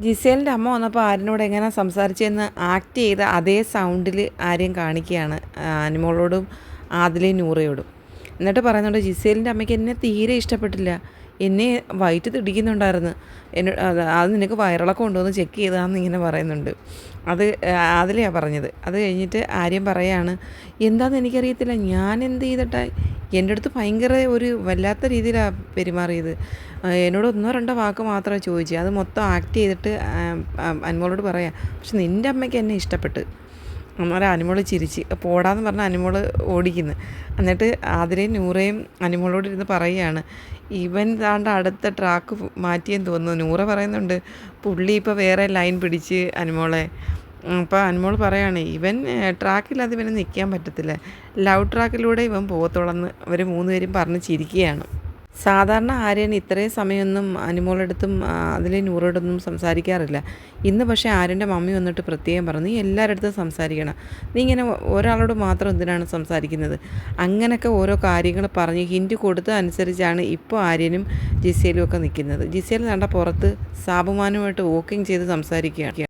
ജിസേലിൻ്റെ അമ്മ വന്നപ്പോൾ ആര്യനോട് എങ്ങനെ സംസാരിച്ചതെന്ന് ആക്ട് ചെയ്ത അതേ സൗണ്ടിൽ ആര്യൻ കാണിക്കുകയാണ് അനുമോളോടും ആദിലയും നൂറയോടും. എന്നിട്ട് പറയുന്നുണ്ട്, ജിസേലിൻ്റെ അമ്മയ്ക്ക് എന്നെ തീരെ ഇഷ്ടപ്പെട്ടില്ല, എന്നെ വയറ്റ് തിടിക്കുന്നുണ്ടായിരുന്നു, അത് നിനക്ക് വയറിളക്കം ഉണ്ടോ എന്ന് ചെക്ക് ചെയ്താന്ന് ഇങ്ങനെ പറയുന്നുണ്ട്. അത് ആദിലയാണ് പറഞ്ഞത്. അത് കഴിഞ്ഞിട്ട് ആര്യൻ പറയാണ്, എന്താണെന്ന് എനിക്കറിയത്തില്ല, ഞാൻ എന്ത് ചെയ്തിട്ടാ, എൻ്റെ അടുത്ത് ഭയങ്കര ഒരു വല്ലാത്ത രീതിയിലാണ് പെരുമാറിയത്, എന്നോട് ഒന്നോ രണ്ടോ വാക്ക് മാത്രമേ ചോദിച്ചു, അത് മൊത്തം ആക്ട് ചെയ്തിട്ട് അനുമോളോട് പറയാം, പക്ഷെ നിൻ്റെ അമ്മയ്ക്ക് എന്നെ ഇഷ്ടപ്പെട്ട്. അന്നേരം അനുമോൾ ചിരിച്ച് പോടാന്ന് പറഞ്ഞ അനുമോൾ ഓടിക്കുന്നു. എന്നിട്ട് ആതിരയും നൂറയും അനുമോളോട് ഇരുന്ന് പറയുകയാണ്, ഇവൻ താണ്ട അടുത്ത ട്രാക്ക് മാറ്റിയെന്ന് തോന്നുന്നു. നൂറ പറയുന്നുണ്ട്, പുള്ളി ഇപ്പോൾ വേറെ ലൈൻ പിടിച്ച് അനുമോളെ. അപ്പോൾ അനുമോൾ പറയാണ്, ഇവൻ ട്രാക്കില്ലാതെ ഇവന് നിൽക്കാൻ പറ്റത്തില്ല, ലവ് ട്രാക്കിലൂടെ ഇവൻ പോകത്തോളെന്ന് അവർ മൂന്നുപേരും പറഞ്ഞ് ചിരിക്കുകയാണ്. സാധാരണ ആര്യൻ ഇത്രയും സമയമൊന്നും അനുമോളടുത്തും അതിൽ നൂറോടൊന്നും സംസാരിക്കാറില്ല. ഇന്ന് പക്ഷേ ആര്യൻ്റെ മമ്മി വന്നിട്ട് പ്രത്യേകം പറഞ്ഞു, നീ എല്ലാവരുടെ അടുത്തും സംസാരിക്കണം, നീ ഇങ്ങനെ ഒരാളോട് മാത്രം എന്തിനാണ് സംസാരിക്കുന്നത്. അങ്ങനെയൊക്കെ ഓരോ കാര്യങ്ങൾ പറഞ്ഞ് ഹിൻറ്റ് കൊടുത്ത അനുസരിച്ചാണ് ഇപ്പോൾ ആര്യനും ജിസേലും ഒക്കെ നിൽക്കുന്നത്. ജിസേൽ കണ്ട പുറത്ത് സാബുമാനുമായിട്ട് വോക്കിംഗ് ചെയ്ത് സംസാരിക്കുകയാണ്.